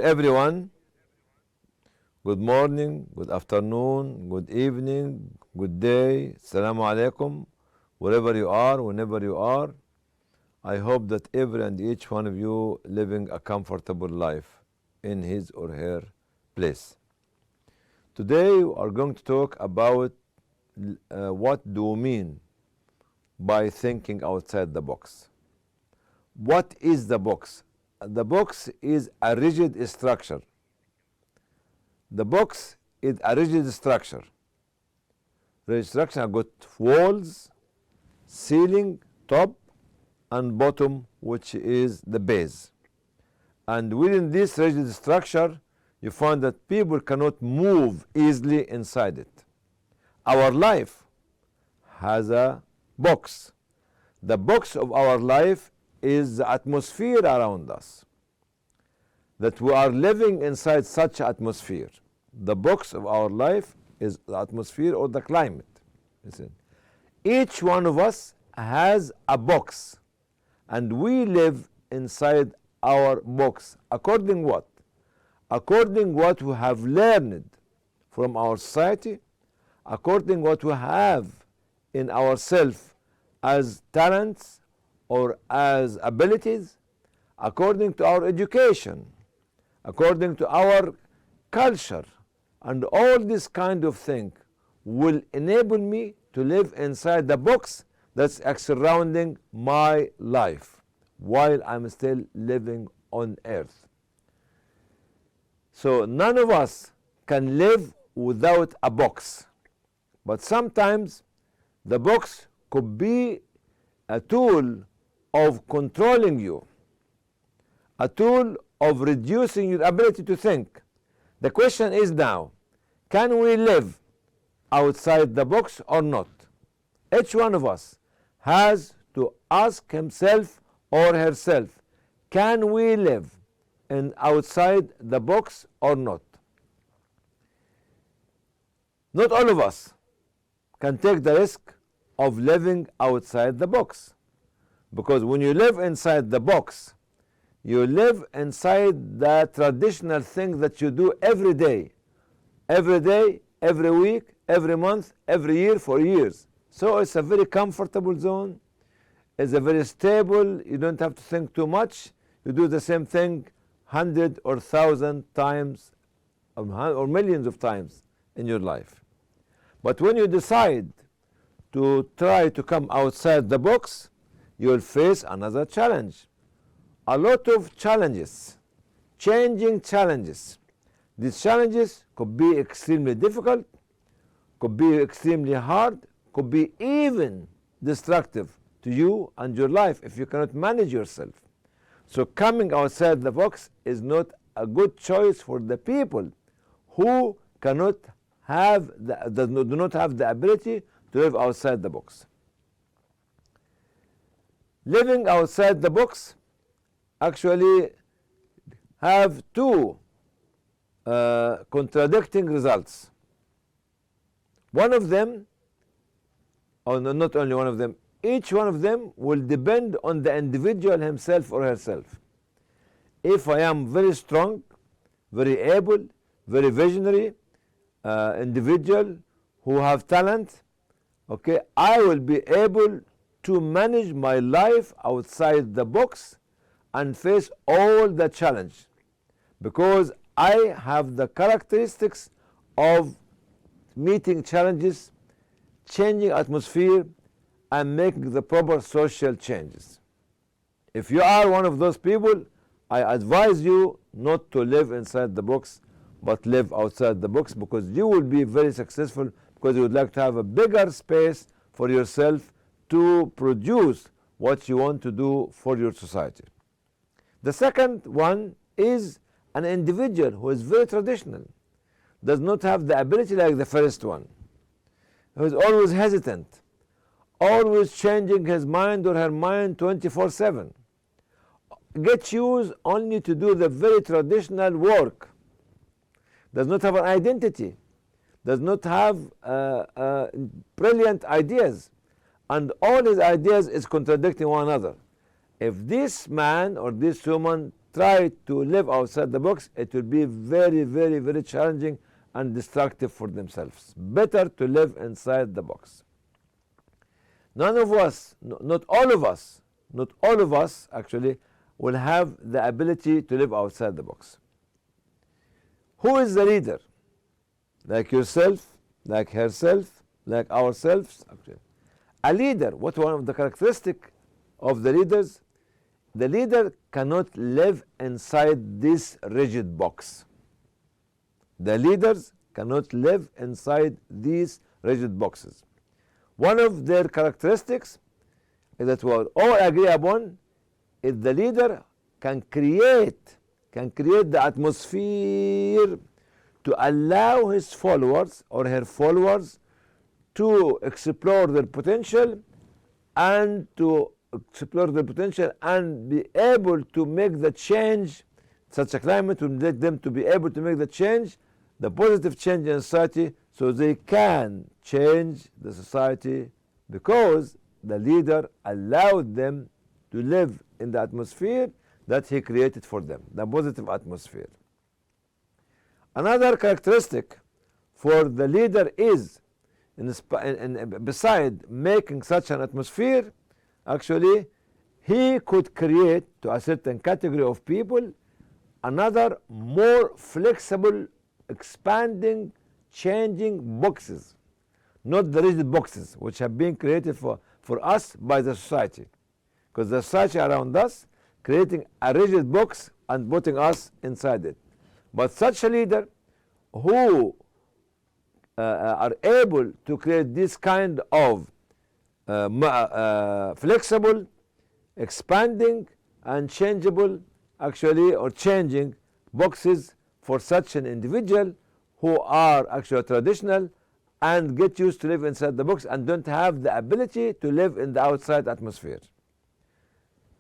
everyone. Good morning, good afternoon, good evening, good day. Assalamu alaikum. Wherever you are, whenever you are, I hope that every and each one of you living a comfortable life in his or her place. Today we are going to talk about what do we mean by thinking outside the box. What is the box? The box is a rigid structure. The box is a rigid structure. The structure has got walls, ceiling, top, and bottom, which is the base. And within this rigid structure, you find that people cannot move easily inside it. Our life has a box. The box of our life is the atmosphere around us. That we are living inside such atmosphere. The box of our life is the atmosphere or the climate. Listen. Each one of us has a box, and we live inside our box. According what? According what we have learned from our society, according what we have in ourselves as talents or as abilities, according to our education, according to our culture, and all this kind of thing will enable me to live inside the box that's surrounding my life while I'm still living on earth. So none of us can live without a box. But sometimes the box could be a tool of controlling you, a tool of reducing your ability to think. The question is now, can we live outside the box or not? Each one of us has to ask himself or herself, can we live outside the box or not? Not all of us can take the risk of living outside the box. Because when you live inside the box, you live inside the traditional thing that you do every day, every week, every month, every year for years. So it's a very comfortable zone. It's a very stable. You don't have to think too much. You do the same thing 100 or 1,000 times or millions of times in your life. But when you decide to try to come outside the box, you will face another challenge. A lot of challenges, changing challenges. These challenges could be extremely difficult, could be extremely hard, could be even destructive to you and your life if you cannot manage yourself. So coming outside the box is not a good choice for the people who cannot have do not have the ability to live outside the box. Living outside the box actually have two contradicting results. One of them, or not only one of them, each one of them will depend on the individual himself or herself. If I am very strong, very able, very visionary individual who have talent, okay, I will be able to manage my life outside the box and face all the challenge because I have the characteristics of meeting challenges, changing atmosphere, and making the proper social changes. If you are one of those people, I advise you not to live inside the box, but live outside the box because you will be very successful because you would like to have a bigger space for yourself to produce what you want to do for your society. The second one is an individual who is very traditional, does not have the ability like the first one, who is always hesitant, always changing his mind or her mind 24/7, gets used only to do the very traditional work, does not have an identity, does not have brilliant ideas, and all his ideas is contradicting one another. If this man or this woman try to live outside the box, it will be very, very, very challenging and destructive for themselves. Better to live inside the box. None of us, not all of us, not all of us actually, will have the ability to live outside the box. Who is the leader? Like yourself, like herself, like ourselves. Actually, a leader, what one of the characteristics of the leaders? The leader cannot live inside this rigid box. The leaders cannot live inside these rigid boxes. One of their characteristics is that we all agree upon is the leader can create the atmosphere to allow his followers or her followers to explore their potential and be able to make the change. Such a climate will let them to be able to make the change, the positive change in society, so they can change the society because the leader allowed them to live in the atmosphere that he created for them, the positive atmosphere. Another characteristic for the leader is, beside making such an atmosphere, actually, he could create to a certain category of people another more flexible, expanding, changing boxes, not the rigid boxes which have been created for us by the society. Because the society around us creating a rigid box and putting us inside it. But such a leader who are able to create this kind of flexible, expanding and changeable actually or changing boxes for such an individual who are actually traditional and get used to live inside the box and don't have the ability to live in the outside atmosphere.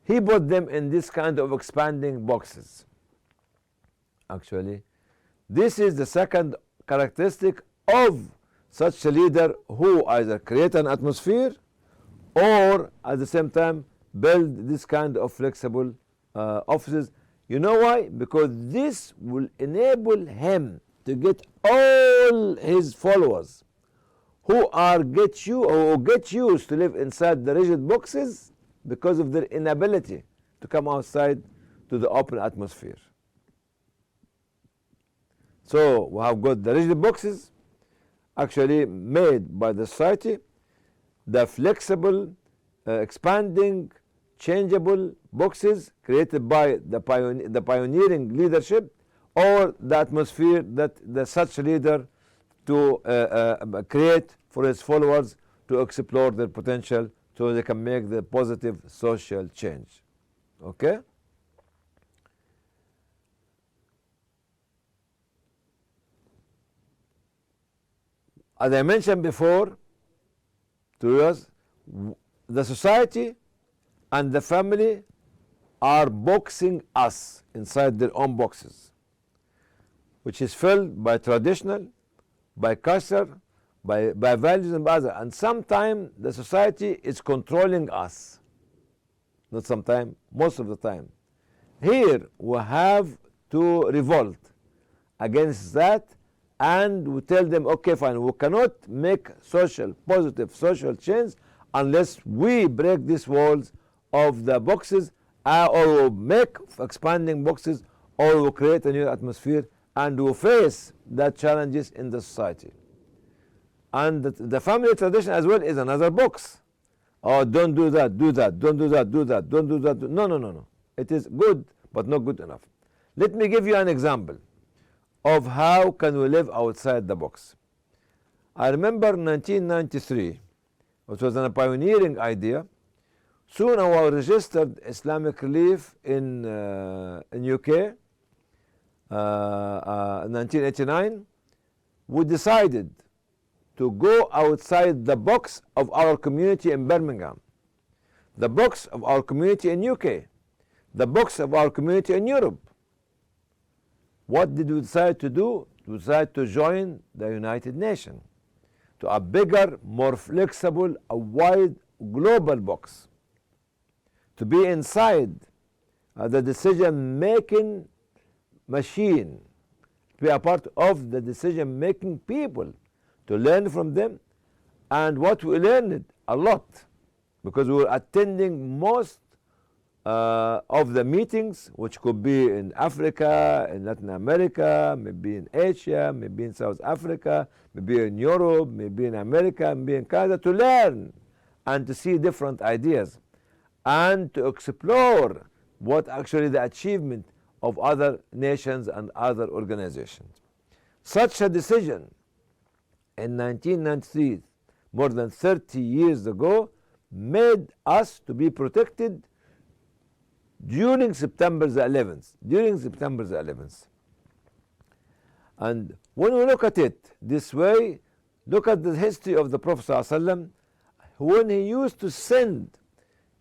He put them in this kind of expanding boxes. Actually, this is the second characteristic of such a leader who either create an atmosphere or at the same time build this kind of flexible offices. You know why? Because this will enable him to get all his followers who get used to live inside the rigid boxes because of their inability to come outside to the open atmosphere. So we have got the rigid boxes actually made by the society, the flexible, expanding, changeable boxes created by the pioneering leadership, or the atmosphere that such leader to create for his followers to explore their potential so they can make the positive social change. Okay? As I mentioned before to us, the society and the family are boxing us inside their own boxes, which is filled by traditional, by culture, by values and by other. And sometimes the society is controlling us. Not sometimes, most of the time. Here we have to revolt against that, and we tell them, okay, fine, we cannot make positive social change unless we break these walls of the boxes, or make expanding boxes, or we create a new atmosphere, and we face the challenges in the society. And the family tradition as well is another box. Oh, don't do that, do that, don't do that, do that, don't do that. No. It is good, but not good enough. Let me give you an example of how can we live outside the box. I remember 1993, which was a pioneering idea. Soon our registered Islamic Relief in UK, 1989, we decided to go outside the box of our community in Birmingham, the box of our community in UK, the box of our community in Europe. What did we decide to do? We decided to join the United Nations, to a bigger, more flexible, a wide global box, to be inside the decision-making machine, to be a part of the decision-making people, to learn from them. And what we learned a lot, because we were attending most of the meetings, which could be in Africa, in Latin America, maybe in Asia, maybe in South Africa, maybe in Europe, maybe in America, maybe in Canada, to learn and to see different ideas and to explore what actually the achievement of other nations and other organizations. Such a decision in 1993, more than 30 years ago, made us to be protected during September the 11th. During September the 11th. And when we look at it this way, look at the history of the Prophet ﷺ, when he used to send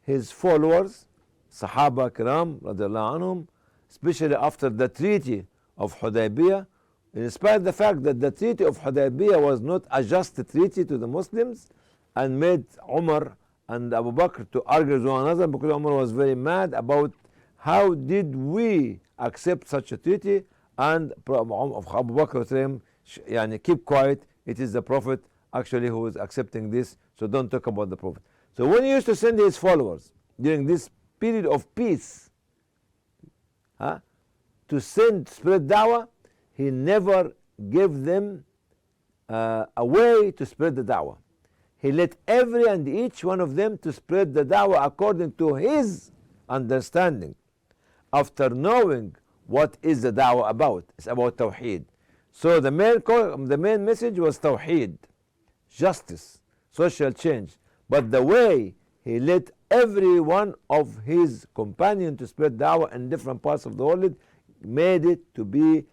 his followers, Sahaba Kiram, radiallahu anhum, especially after the Treaty of Hudaybiyah, in spite of the fact that the Treaty of Hudaybiyah was not a just treaty to the Muslims and made Umar and Abu Bakr to argue with one another, because Umar was very mad about how did we accept such a treaty, and Abu Bakr was saying, keep quiet, it is the Prophet actually who is accepting this, so don't talk about the Prophet. So when he used to send his followers during this period of peace to spread da'wah, he never gave them a way to spread the da'wah. He let every and each one of them to spread the da'wah according to his understanding, after knowing what is the da'wah about. It's about Tawheed. So the main message was Tawheed, justice, social change. But the way he let every one of his companions to spread da'wah in different parts of the world made it to be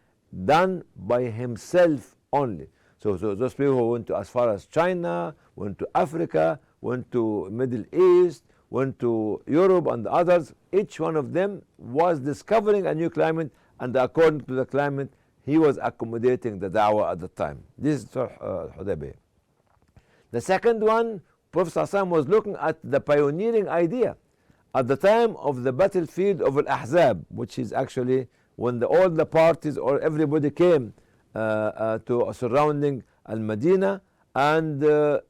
done by himself only. So those people who went to as far as China, went to Africa, went to Middle East, went to Europe and others, each one of them was discovering a new climate, and according to the climate, he was accommodating the da'wah at the time. This is Hudaybiyah. The second one, Prophet ﷺ was looking at the pioneering idea at the time of the battlefield of Al-Ahzab, which is actually when all the parties or everybody came to surrounding Al-Madinah, and the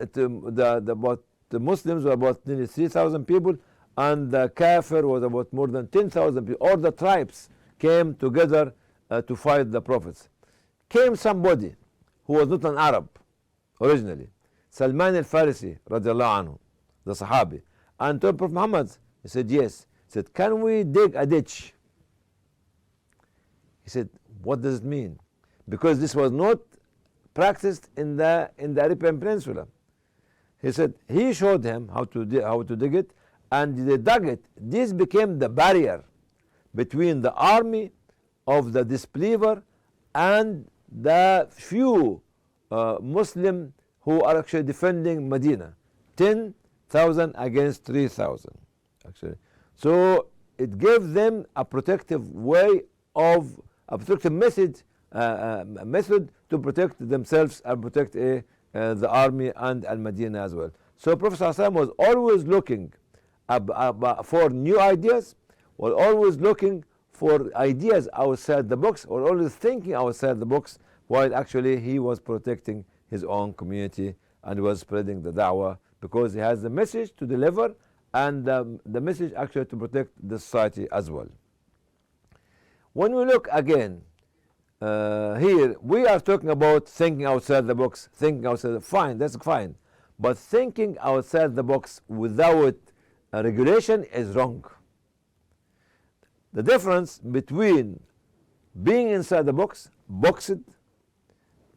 Muslims were about nearly 3,000 people, and the Kafir was about more than 10,000 people. All the tribes came together to fight the Prophets. Came somebody who was not an Arab originally, Salman al-Farisi radiallahu anhu, the Sahabi, and told Prophet Muhammad, he said yes. He said, can we dig a ditch? He said, what does it mean? Because this was not practiced in the Arabian Peninsula. He said he showed him how to dig it, and they dug it. This became the barrier between the army of the disbeliever and the few Muslim who are actually defending Medina. 10,000 against 3,000 actually. So it gave them a protective way of a protective method to protect themselves and protect the army and Al-Madinah as well. So Prophet ﷺ was always looking for new ideas, was always looking for ideas outside the box, or always thinking outside the box, while actually he was protecting his own community and was spreading the da'wah, because he has the message to deliver and the message actually to protect the society as well. When we look again here, we are talking about thinking outside the box, thinking outside, fine, that's fine. But thinking outside the box without a regulation is wrong. The difference between being inside the box, boxed,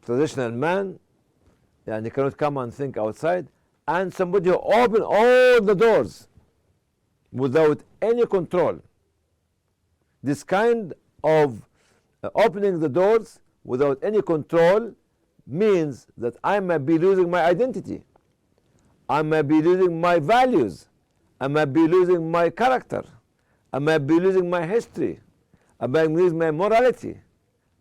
traditional man, and he cannot come and think outside, and somebody who open all the doors without any control. This kind of opening the doors without any control means that I may be losing my identity, I may be losing my values, I may be losing my character, I may be losing my history, I may lose my morality,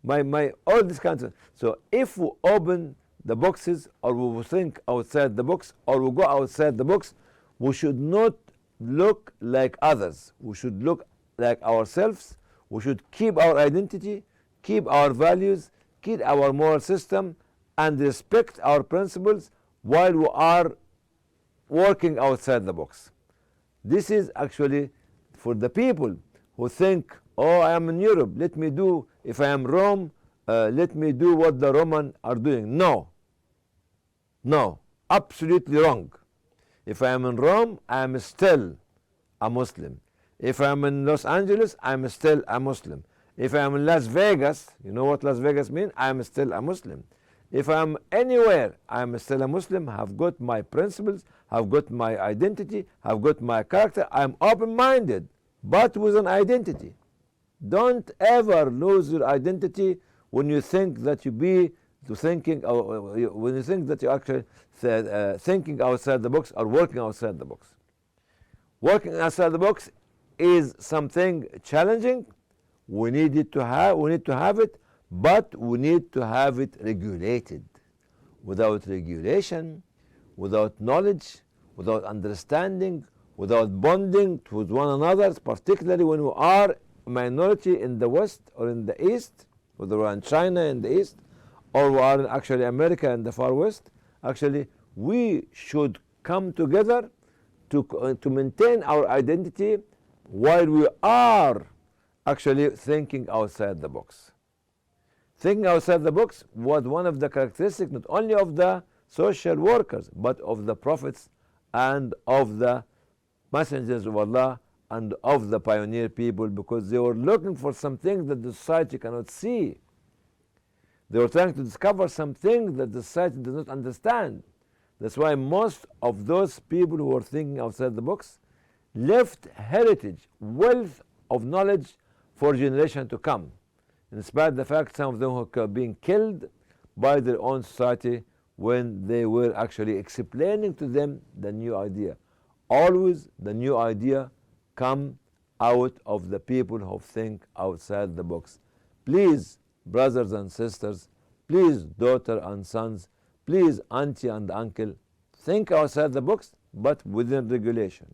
my all this kind of. So if we open the boxes, or we think outside the box, or we go outside the box, we should not look like others. We should look like ourselves. We should keep our identity, keep our values, keep our moral system, and respect our principles while we are working outside the box. This is actually for the people who think, oh, I am in Europe, let me do, if I am Rome, let me do what the Romans are doing. No, no, absolutely wrong. If I am in Rome, I am still a Muslim. If I am in Los Angeles, I am still a Muslim. If I am in Las Vegas, you know what Las Vegas means? I am still a Muslim. If I am anywhere, I am still a Muslim, have got my principles, have got my identity, have got my character. I am open-minded, but with an identity. Don't ever lose your identity when you think that you be to thinking, when you think that you actually thinking outside the box or working outside the box. Working outside the box is something challenging. We need to have it, but we need to have it regulated. Without regulation, without knowledge, without understanding, without bonding with one another, particularly when we are a minority in the West or in the East, whether we are in China in the East, or we are in actually America in the Far West, actually we should come together to maintain our identity while we are actually thinking outside the box. Thinking outside the box was one of the characteristics not only of the social workers, but of the prophets and of the messengers of Allah and of the pioneer people, because they were looking for something that the society cannot see. They were trying to discover something that the society does not understand. That's why most of those people who were thinking outside the box left heritage, wealth of knowledge for generations to come, in spite of the fact some of them were being killed by their own society when they were actually explaining to them the new idea. Always the new idea come out of the people who think outside the box. Please, brothers and sisters, please, daughter and sons, please, auntie and uncle, think outside the box, but within regulation.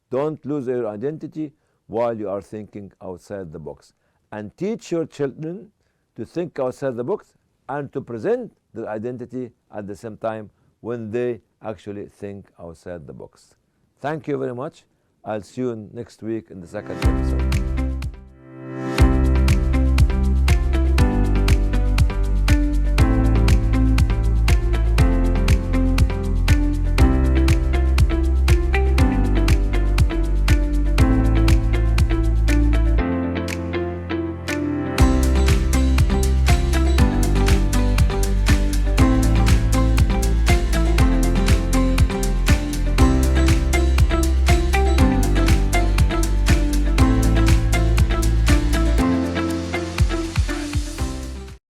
Don't lose your identity while you are thinking outside the box. And teach your children to think outside the box and to present their identity at the same time when they actually think outside the box. Thank you very much. I'll see you next week in the second episode.